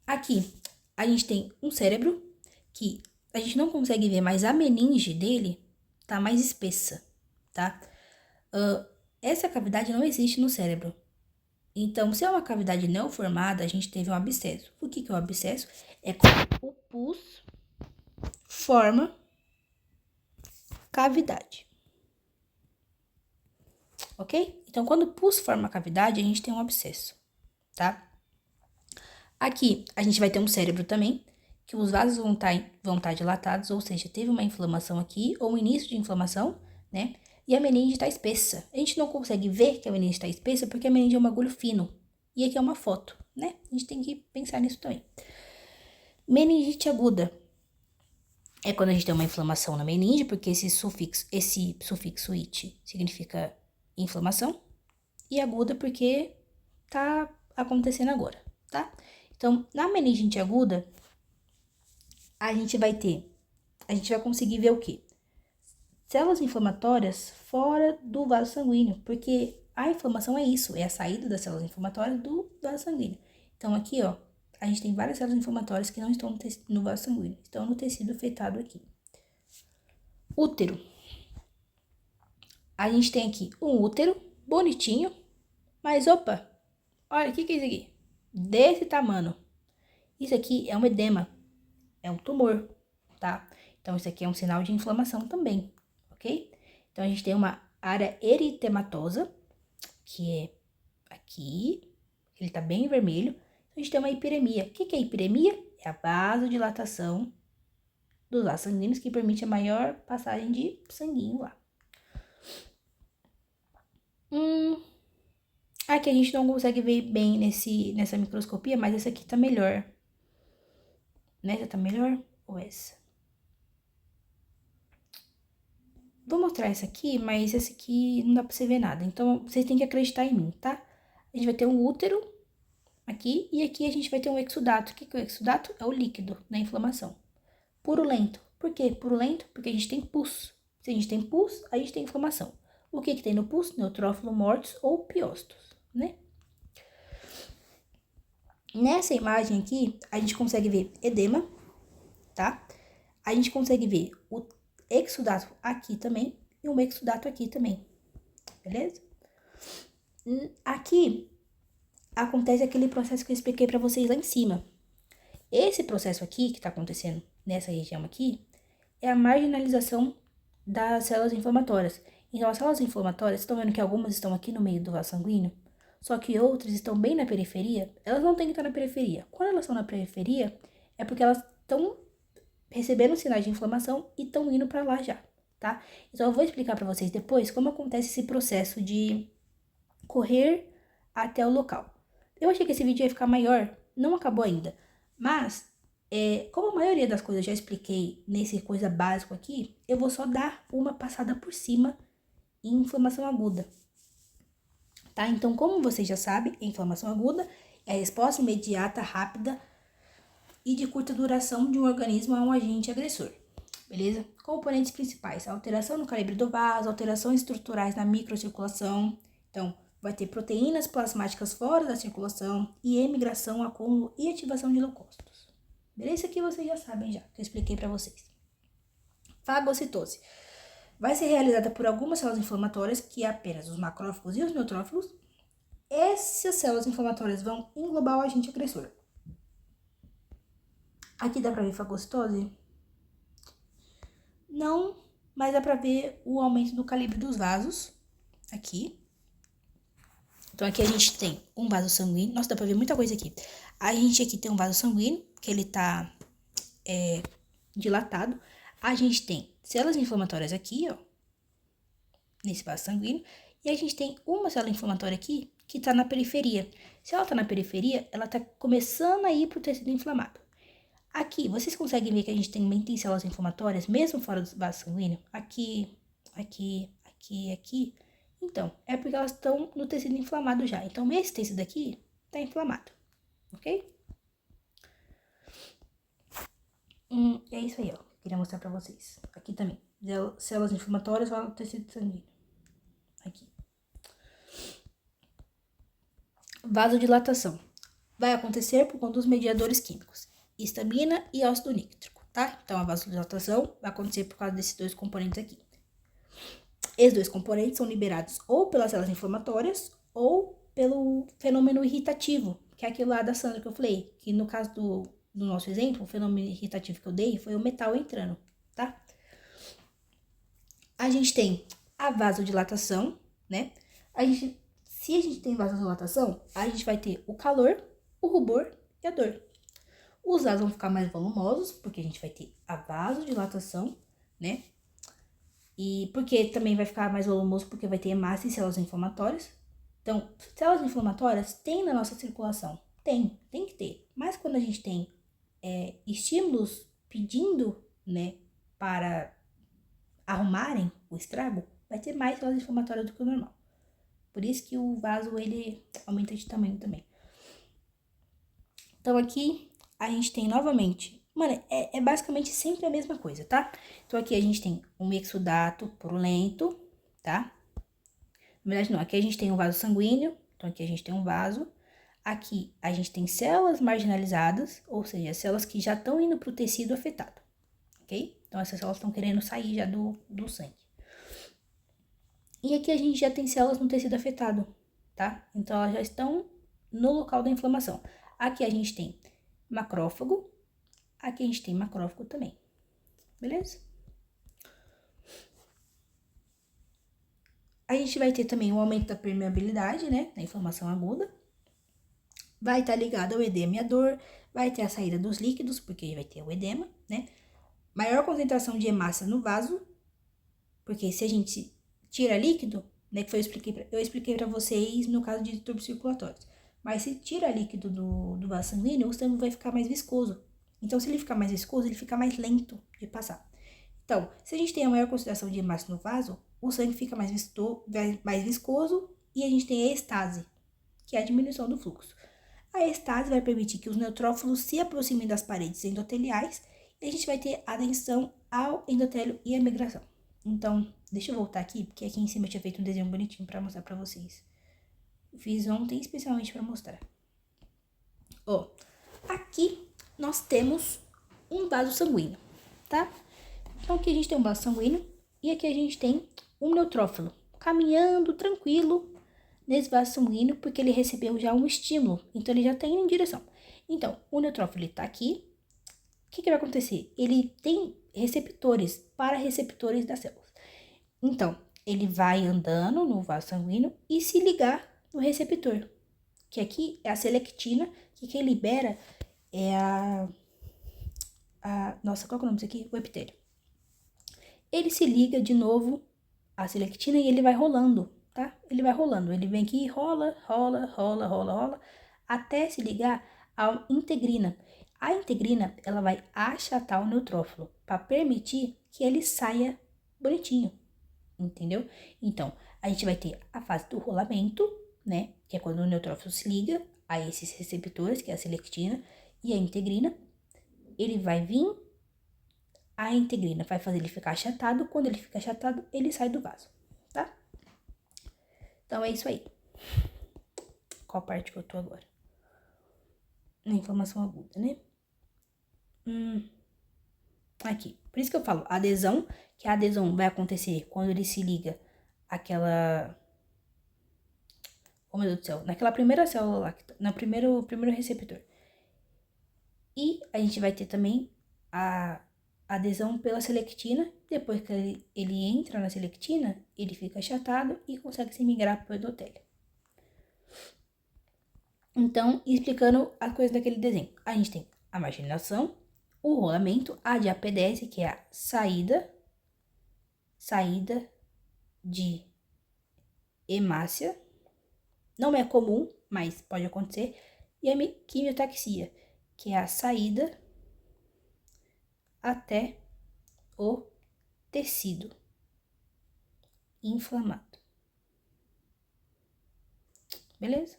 Aqui, a gente tem um cérebro, que a gente não consegue ver, mas a meninge dele tá mais espessa, tá? Essa cavidade não existe no cérebro. Então, se é uma cavidade não formada, a gente teve um abscesso. O que é o abscesso? É quando o pus forma cavidade. Ok? Então, quando o pus forma cavidade, a gente tem um abscesso, tá? Aqui, a gente vai ter um cérebro também, que os vasos vão estar dilatados, ou seja, teve uma inflamação aqui, ou um início de inflamação, né? E a meningite está espessa. A gente não consegue ver que a meningite está espessa porque a meningite é um bagulho fino. E aqui é uma foto, né? A gente tem que pensar nisso também. Meningite aguda é quando a gente tem uma inflamação na meninge, porque esse sufixo it significa inflamação. E aguda porque tá acontecendo agora, tá? Então, na meningite aguda, a gente vai conseguir ver o quê? Células inflamatórias fora do vaso sanguíneo, porque a inflamação é isso, é a saída das células inflamatórias do vaso sanguíneo. Então, aqui, ó, a gente tem várias células inflamatórias que não estão no vaso sanguíneo, estão no tecido afetado aqui. Útero. A gente tem aqui um útero bonitinho, mas opa, olha, o que é isso aqui? Desse tamanho. Isso aqui é um edema, é um tumor, tá? Então, isso aqui é um sinal de inflamação também, ok? Então, a gente tem uma área eritematosa, que é aqui, ele tá bem vermelho. A gente tem uma hipiremia. O que é hipiremia? É a vasodilatação dos vasos sanguíneos que permite a maior passagem de sanguíneo lá. Aqui a gente não consegue ver bem nessa microscopia, mas essa aqui tá melhor. Nessa tá melhor ou essa? Vou mostrar essa aqui, mas essa aqui não dá pra você ver nada. Então, vocês têm que acreditar em mim, tá? A gente vai ter um útero aqui e aqui a gente vai ter um exudato. O que é o exudato? É o líquido da inflamação. Purulento. Por quê? Purulento? Porque a gente tem pus. Se a gente tem pus, a gente tem inflamação. O que tem no pus? Neutrófilo mortos ou piócitos, né? Nessa imagem aqui, a gente consegue ver edema, tá? A gente consegue ver o exudato aqui também e um exudato aqui também, beleza? Aqui acontece aquele processo que eu expliquei pra vocês lá em cima. Esse processo aqui, que tá acontecendo nessa região aqui, é a marginalização das células inflamatórias. Então, as células inflamatórias, estão vendo que algumas estão aqui no meio do vaso sanguíneo, só que outras estão bem na periferia. Elas não têm que estar na periferia. Quando elas estão na periferia, é porque elas estão recebendo sinais de inflamação e estão indo para lá já, tá? Então, eu vou explicar para vocês depois como acontece esse processo de correr até o local. Eu achei que esse vídeo ia ficar maior, não acabou ainda, mas como a maioria das coisas eu já expliquei nesse coisa básico aqui, eu vou só dar uma passada por cima em inflamação aguda, tá? Então, como vocês já sabem, a inflamação aguda é a resposta imediata, rápida e de curta duração de um organismo a um agente agressor, beleza? Componentes principais: alteração no calibre do vaso, alterações estruturais na microcirculação. Então, vai ter proteínas plasmáticas fora da circulação e emigração, acúmulo e ativação de leucócitos. Beleza? Isso aqui vocês já sabem já, que eu expliquei para vocês. Fagocitose vai ser realizada por algumas células inflamatórias, que é apenas os macrófagos e os neutrófilos. Essas células inflamatórias vão englobar o agente agressor. Aqui dá pra ver fagocitose? Não, mas dá pra ver o aumento do calibre dos vasos, aqui. Então, aqui a gente tem um vaso sanguíneo. Nossa, dá pra ver muita coisa aqui. A gente aqui tem um vaso sanguíneo, que ele tá dilatado. A gente tem células inflamatórias aqui, ó, nesse vaso sanguíneo. E a gente tem uma célula inflamatória aqui, que tá na periferia. Se ela tá na periferia, ela tá começando a ir pro tecido inflamado. Aqui, vocês conseguem ver que a gente também tem células inflamatórias, mesmo fora do vaso sanguíneo? Aqui, aqui, aqui, aqui. Então, é porque elas estão no tecido inflamado já. Então, esse tecido aqui tá inflamado, ok? É isso aí, ó. Queria mostrar pra vocês. Aqui também. Células inflamatórias lá no tecido sanguíneo. Aqui. Vasodilatação. Vai acontecer por conta dos mediadores químicos. Histamina e ácido nítrico, tá? Então, a vasodilatação vai acontecer por causa desses dois componentes aqui. Esses dois componentes são liberados ou pelas células inflamatórias ou pelo fenômeno irritativo, que é aquilo lá da Sandra que eu falei, que no caso do nosso exemplo, o fenômeno irritativo que eu dei foi o metal entrando, tá? A gente tem a vasodilatação, né? Se a gente tem vasodilatação, a gente vai ter o calor, o rubor e a dor. Os vasos vão ficar mais volumosos, porque a gente vai ter a vasodilatação, né? E porque também vai ficar mais volumoso, porque vai ter hemácia e células inflamatórias. Então, células inflamatórias tem na nossa circulação. Tem que ter. Mas quando a gente tem estímulos pedindo, né, para arrumarem o estrago, vai ter mais células inflamatórias do que o normal. Por isso que o vaso, ele aumenta de tamanho também. Então, aqui a gente tem novamente... Mano, é basicamente sempre a mesma coisa, tá? Então, aqui a gente tem um exudato purulento, tá? Na verdade, não. Aqui a gente tem um vaso sanguíneo. Então, aqui a gente tem um vaso. Aqui a gente tem células marginalizadas, ou seja, células que já estão indo para o tecido afetado, ok? Então, essas células estão querendo sair já do sangue. E aqui a gente já tem células no tecido afetado, tá? Então, elas já estão no local da inflamação. Aqui a gente tem macrófago, aqui a gente tem macrófago também, beleza? A gente vai ter também o aumento da permeabilidade, né, da inflamação aguda. Vai estar ligado ao edema e à dor, vai ter a saída dos líquidos, porque vai ter o edema, né? Maior concentração de hemácia no vaso, porque se a gente tira líquido, né, que eu expliquei para vocês no caso de distúrbios circulatórios. Mas se tira líquido do vaso sanguíneo, o sangue vai ficar mais viscoso. Então, se ele ficar mais viscoso, ele fica mais lento de passar. Então, se a gente tem a maior concentração de hemácia no vaso, o sangue fica mais viscoso e a gente tem a estase, que é a diminuição do fluxo. A estase vai permitir que os neutrófilos se aproximem das paredes endoteliais e a gente vai ter adensão ao endotélio e a migração. Então, deixa eu voltar aqui, porque aqui em cima eu tinha feito um desenho bonitinho para mostrar para vocês. Fiz ontem especialmente para mostrar. Ó, aqui nós temos um vaso sanguíneo, tá? Então aqui a gente tem um vaso sanguíneo e aqui a gente tem um neutrófilo caminhando tranquilo nesse vaso sanguíneo, porque ele recebeu já um estímulo, então ele já está indo em direção. Então, o neutrófilo está aqui. O que vai acontecer? Ele tem receptores, para-receptores das células. Então, ele vai andando no vaso sanguíneo e se ligar no receptor, que aqui é a selectina, que quem libera é nossa, qual é o nome disso aqui? O epitélio. Ele se liga de novo à selectina e ele vai rolando, tá? Ele vai rolando, ele vem aqui e rola, até se ligar à integrina. A integrina, ela vai achatar o neutrófilo para permitir que ele saia bonitinho, entendeu? Então, a gente vai ter a fase do rolamento, né? Que é quando o neutrófilo se liga a esses receptores, que é a selectina e a integrina. Ele vai vir, a integrina vai fazer ele ficar achatado. Quando ele fica achatado, ele sai do vaso, tá? Então, é isso aí. Qual parte que eu tô agora? Na inflamação aguda, né? Aqui. Por isso que eu falo adesão, que a adesão vai acontecer quando ele se liga àquela... Oh, meu Deus do céu. Naquela primeira célula lá, no primeiro receptor. E a gente vai ter também a adesão pela selectina. Depois que ele entra na selectina, ele fica achatado e consegue se migrar para o endotélio. Então, explicando a coisa daquele desenho. A gente tem a marginação, o rolamento, a diapedese, que é a saída de hemácia. Não é comum, mas pode acontecer. E a quimiotaxia, que é a saída até o tecido inflamado. Beleza?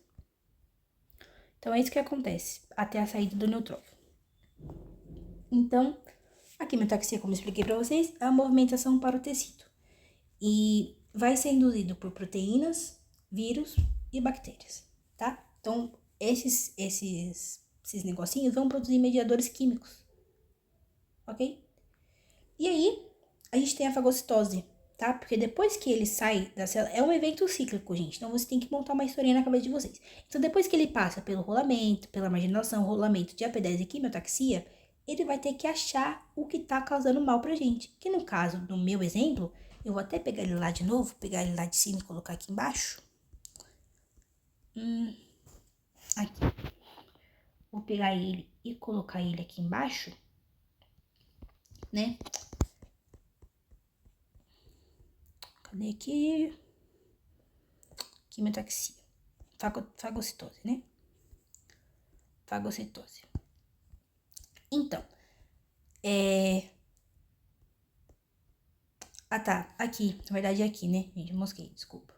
Então, é isso que acontece até a saída do neutrófilo. Então, a quimiotaxia, como eu expliquei para vocês, é a movimentação para o tecido. E vai ser induzido por proteínas, vírus e bactérias, tá? Então, esses negocinhos vão produzir mediadores químicos, ok? E aí, a gente tem a fagocitose, tá? Porque depois que ele sai da célula, é um evento cíclico, gente. Então, você tem que montar uma historinha na cabeça de vocês. Então, depois que ele passa pelo rolamento, pela marginação, rolamento, diapedese e quimiotaxia, ele vai ter que achar o que tá causando mal pra gente. Que no caso do meu exemplo, eu vou até pegar ele lá de novo, pegar ele lá de cima e colocar aqui embaixo. Aqui. Vou pegar ele e colocar ele aqui embaixo, né? Cadê aqui? Quimiotaxia. Fagocitose, né? Fagocitose. Então, Ah, tá. Aqui. Na verdade é aqui, né? Gente, mosquei, desculpa.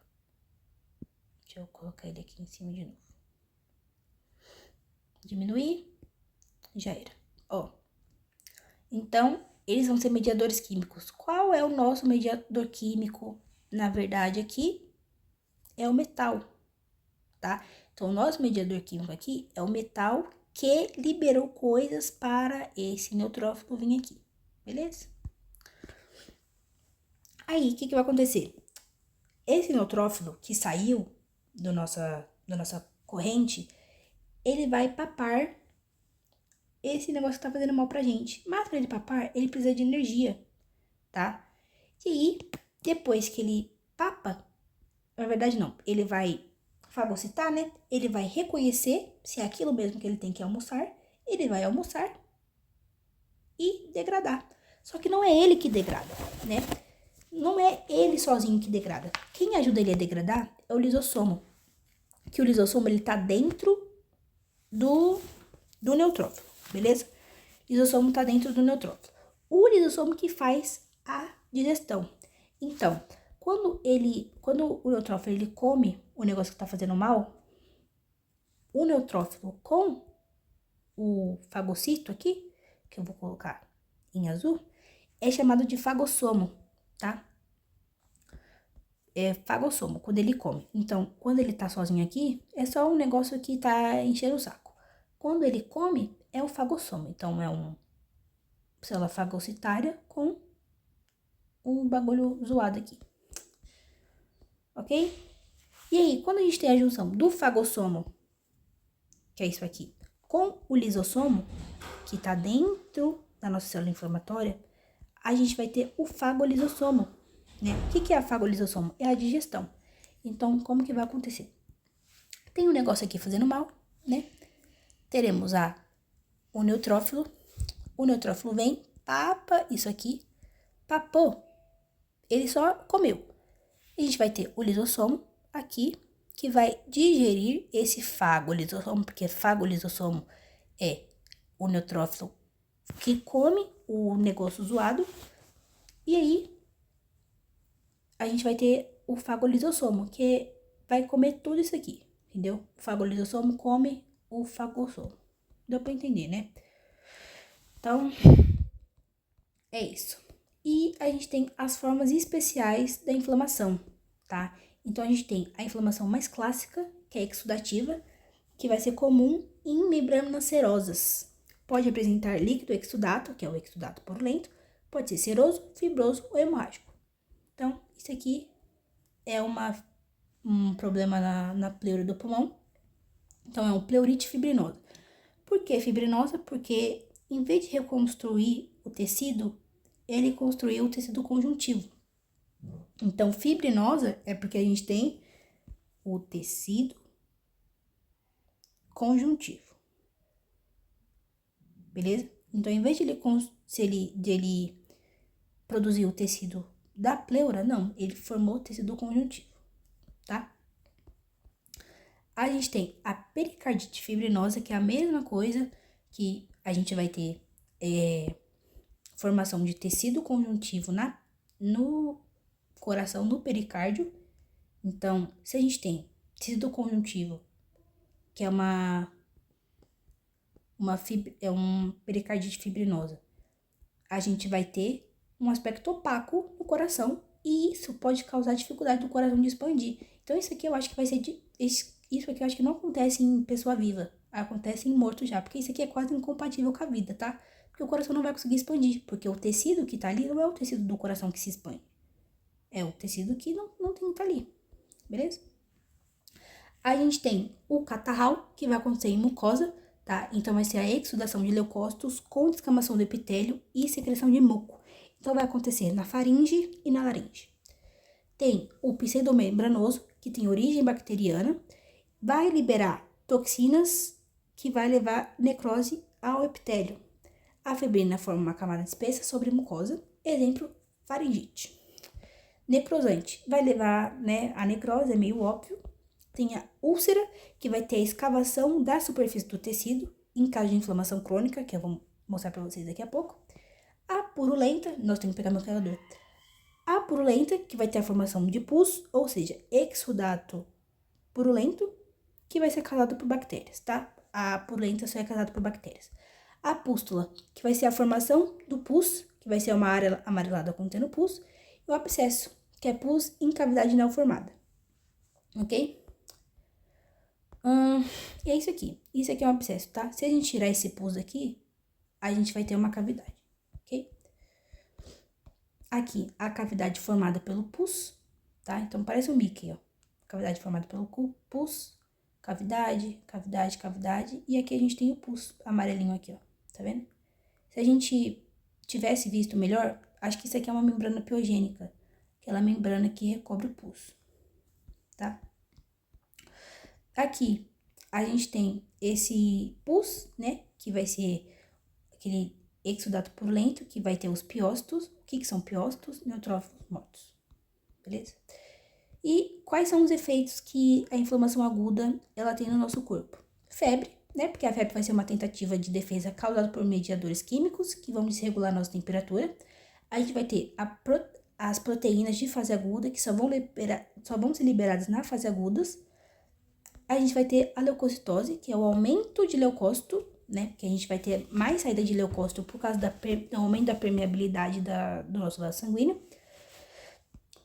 Deixa eu colocar ele aqui em cima de novo. Diminuir. Já era. Ó. Então, eles vão ser mediadores químicos. Qual é o nosso mediador químico? Na verdade, aqui é o metal, tá? Então, o nosso mediador químico aqui é o metal que liberou coisas para esse neutrófilo vir aqui, beleza? Aí, o que vai acontecer? Esse neutrófilo que saiu da nossa corrente, ele vai papar esse negócio que tá fazendo mal pra gente. Mas pra ele papar, ele precisa de energia, tá? E aí, depois que ele papa, na verdade não, ele vai fagocitar, né? Ele vai reconhecer se é aquilo mesmo que ele tem que almoçar, ele vai almoçar e degradar. Só que não é ele que degrada, né? Não é ele sozinho que degrada. Quem ajuda ele a degradar é o lisossomo. Que o lisossomo, ele tá dentro do neutrófilo, beleza? O lisossomo tá dentro do neutrófilo. O lisossomo que faz a digestão. Então, quando o neutrófilo, ele come o negócio que tá fazendo mal, o neutrófilo com o fagocito aqui, que eu vou colocar em azul, é chamado de fagossomo, tá? É fagossomo, quando ele come. Então, quando ele tá sozinho aqui, é só um negócio que tá enchendo o saco. Quando ele come, é o fagossomo. Então, é uma célula fagocitária com um bagulho zoado aqui. Ok? E aí, quando a gente tem a junção do fagossomo, que é isso aqui, com o lisossomo, que tá dentro da nossa célula inflamatória, a gente vai ter o fagolisossomo, né? O que é a fagolisossomo? É a digestão. Então, como que vai acontecer? Tem um negócio aqui fazendo mal, né? Teremos o neutrófilo vem, papa isso aqui, papou, ele só comeu. A gente vai ter o lisossomo aqui, que vai digerir esse fagolisossomo, porque fagolisossomo é o neutrófilo que come o negócio zoado. E aí, a gente vai ter o fagolisossomo, que vai comer tudo isso aqui, entendeu? O fagolisossomo come o fagossomo. Deu pra entender, né? Então, é isso. E a gente tem as formas especiais da inflamação, tá? Então, a gente tem a inflamação mais clássica, que é a exudativa, que vai ser comum em membranas serosas. Pode apresentar líquido exudato, que é o exudato purulento, pode ser seroso, fibroso ou hemorrágico. Então, isso aqui é um problema na pleura do pulmão. Então, é um pleurite fibrinosa. Por que fibrinosa? Porque, em vez de reconstruir o tecido, ele construiu o tecido conjuntivo. Então, fibrinosa é porque a gente tem o tecido conjuntivo. Beleza? Então, em vez de ele produzir o tecido da pleura, não, ele formou o tecido conjuntivo, tá? A gente tem a pericardite fibrinosa, que é a mesma coisa, que a gente vai ter formação de tecido conjuntivo no coração, no pericárdio. Então, se a gente tem tecido conjuntivo, que é uma pericardite fibrinosa, a gente vai ter um aspecto opaco no coração e isso pode causar dificuldade do coração de expandir. Então, isso aqui eu acho que vai ser isso aqui eu acho que não acontece em pessoa viva, acontece em morto já, porque isso aqui é quase incompatível com a vida, tá? Porque o coração não vai conseguir expandir, porque o tecido que tá ali não é o tecido do coração que se expande, é o tecido que não tem que estar ali, beleza? A gente tem o catarral, que vai acontecer em mucosa, tá? Então, vai ser a exudação de leucócitos com descamação do epitélio e secreção de muco. Então, vai acontecer na faringe e na laringe. Tem o pseudomembranoso, que tem origem bacteriana, vai liberar toxinas que vai levar necrose ao epitélio. A fibrina forma uma camada espessa sobre a mucosa, exemplo, faringite. Necrosante vai levar, né, a necrose, é meio óbvio. Tem a úlcera, que vai ter a escavação da superfície do tecido, em caso de inflamação crônica, que eu vou mostrar para vocês daqui a pouco. A purulenta, nós temos que pegar meu carregador. A purulenta, que vai ter a formação de pus, ou seja, exudato purulento, que vai ser causado por bactérias, tá? A purulenta só é causada por bactérias. A pústula, que vai ser a formação do pus, que vai ser uma área amarelada contendo pus. E o abscesso, que é pus em cavidade não formada. Ok? E é isso aqui. Isso aqui é um abscesso, tá? Se a gente tirar esse pus daqui, a gente vai ter uma cavidade, ok? Aqui, a cavidade formada pelo pus, tá? Então, parece um Mickey, ó. Cavidade formada pelo pus, cavidade, cavidade, cavidade. E aqui a gente tem o pus amarelinho aqui, ó. Tá vendo? Se a gente tivesse visto melhor, acho que isso aqui é uma membrana piogênica. Aquela membrana que recobre o pus, tá? Aqui, a gente tem esse pus, né? Que vai ser aquele exudato purulento, que vai ter os piócitos. O que são piócitos? Neutrófilos mortos. Beleza? E quais são os efeitos que a inflamação aguda ela tem no nosso corpo? Febre, né? Porque a febre vai ser uma tentativa de defesa causada por mediadores químicos que vão desregular a nossa temperatura. A gente vai ter as proteínas de fase aguda, que só vão ser liberadas na fase agudas. A gente vai ter a leucocitose, que é o aumento de leucócito, né? Porque a gente vai ter mais saída de leucócito por causa do aumento da permeabilidade do nosso vaso sanguíneo.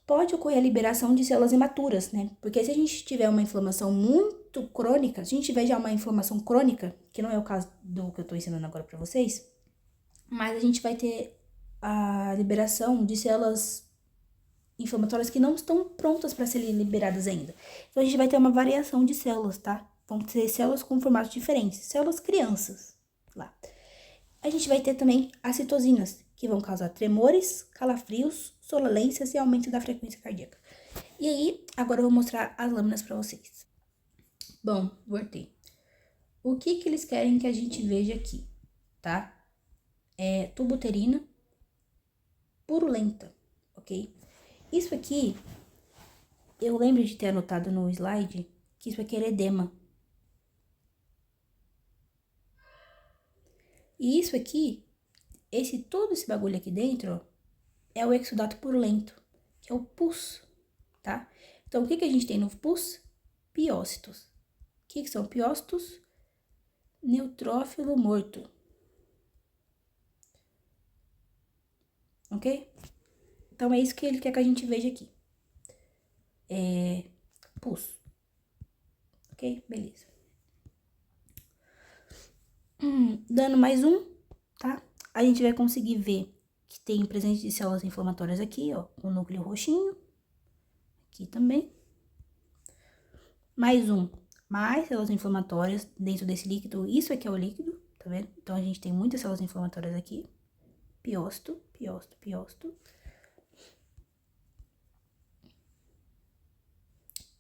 Pode ocorrer a liberação de células imaturas, né? Porque se a gente tiver uma inflamação muito crônica, se a gente tiver já uma inflamação crônica, que não é o caso do que eu tô ensinando agora pra vocês, mas a gente vai ter a liberação de células inflamatórias que não estão prontas para serem liberadas ainda. Então, a gente vai ter uma variação de células, tá? Vão ter células com formatos diferentes, células crianças, lá. A gente vai ter também as citocinas, que vão causar tremores, calafrios, sonolências e aumento da frequência cardíaca. E aí, agora eu vou mostrar as lâminas para vocês. Bom, voltei. O que eles querem que a gente veja aqui, tá? É tubuterina purulenta, ok? Isso aqui, eu lembro de ter anotado no slide que isso aqui era edema. E isso aqui, todo esse bagulho aqui dentro, ó, é o exudato purulento, que é o pus, tá? Então, o que a gente tem no pus? Piócitos. O que são piócitos? Neutrófilo morto. Ok? Então, é isso que ele quer que a gente veja aqui. Pus. Ok? Beleza. Dando mais um, tá? A gente vai conseguir ver que tem presença de células inflamatórias aqui, ó. O núcleo roxinho. Aqui também. Mais um. Mais células inflamatórias dentro desse líquido. Isso aqui é o líquido, tá vendo? Então, a gente tem muitas células inflamatórias aqui. Piócito, piócito, piócito.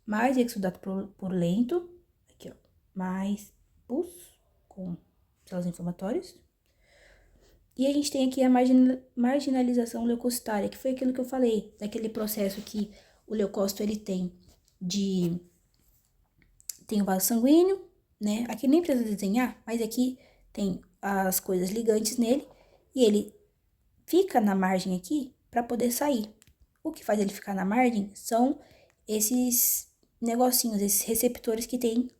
Mais exudato purulento. Aqui, ó. Mais pus com células inflamatórias. E a gente tem aqui a marginalização leucocitária, que foi aquilo que eu falei, daquele processo que o leucócito, ele tem o vaso sanguíneo, né? Aqui nem precisa desenhar, mas aqui tem as coisas ligantes nele, e ele fica na margem aqui para poder sair. O que faz ele ficar na margem são esses negocinhos, esses receptores que tem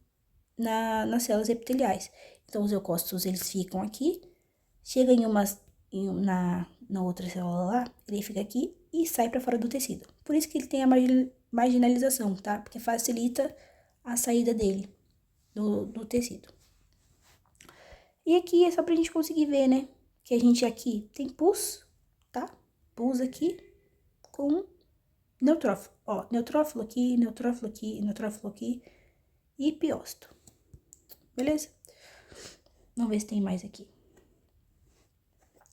nas células epiteliais. Então, os leucócitos, eles ficam aqui, chega na outra célula lá, ele fica aqui e sai para fora do tecido. Por isso que ele tem a marginalização, tá? Porque facilita a saída dele do tecido. E aqui é só pra gente conseguir ver, né? Que a gente aqui tem pus, tá? Pus aqui com neutrófilo. Ó, neutrófilo aqui, neutrófilo aqui, neutrófilo aqui e piócito. Beleza? Vamos ver se tem mais aqui.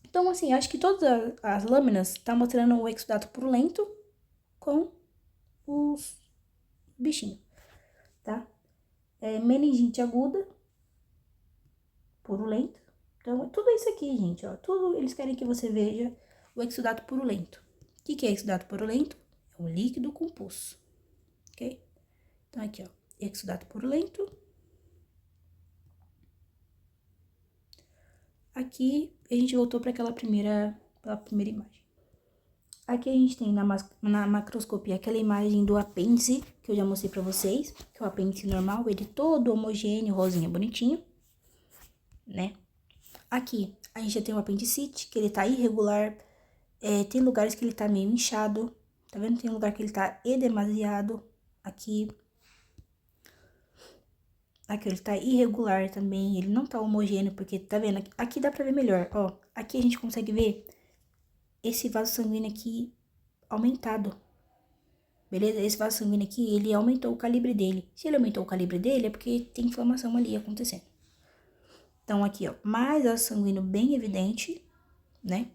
Então, assim, acho que todas as lâminas tá mostrando o exudato purulento com os bichinhos, tá? Meningite aguda, purulenta, Então, tudo isso aqui, gente, ó. Tudo eles querem que você veja o exudato purulento. O que é exudato purulento? É um líquido com pus, ok? Então, aqui, ó. Exudato purulento. Aqui, a gente voltou para aquela primeira imagem. Aqui a gente tem na macroscopia aquela imagem do apêndice, que eu já mostrei pra vocês, que é o apêndice normal, ele todo homogêneo, rosinha, bonitinho, né? Aqui, a gente já tem o apendicite, que ele tá irregular, tem lugares que ele tá meio inchado, tá vendo? Tem lugar que ele tá edemasiado, aqui ele tá irregular também, ele não tá homogêneo, porque, tá vendo? Aqui dá pra ver melhor, ó, aqui a gente consegue ver esse vaso sanguíneo aqui aumentado, beleza? Esse vaso sanguíneo aqui, ele aumentou o calibre dele. Se ele aumentou o calibre dele, é porque tem inflamação ali acontecendo. Então, aqui, ó, mais vaso sanguíneo bem evidente, né?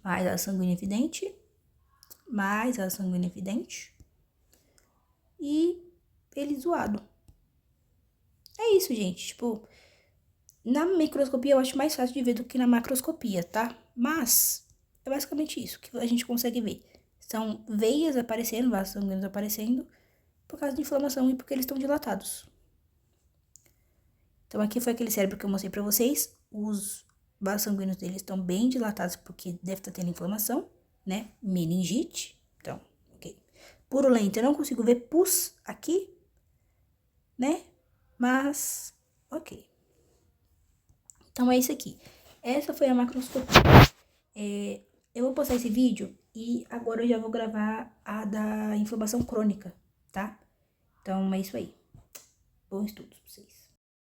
Mais vaso sanguíneo evidente. Mais vaso sanguíneo evidente. E ele zoado. É isso, gente. Tipo, na microscopia eu acho mais fácil de ver do que na macroscopia, tá? Mas, é basicamente isso que a gente consegue ver. São veias aparecendo, vasos sanguíneos aparecendo, por causa de inflamação e porque eles estão dilatados. Então, aqui foi aquele cérebro que eu mostrei pra vocês. Os vasos sanguíneos deles estão bem dilatados porque deve estar tendo inflamação, né? Meningite. Então, ok. Purulento, eu não consigo ver pus aqui, né? Mas, ok. Então, é isso aqui. Essa foi a macroscopia. Eu vou postar esse vídeo e agora eu já vou gravar a da inflamação crônica, tá? Então, é isso aí. Bom estudo pra vocês.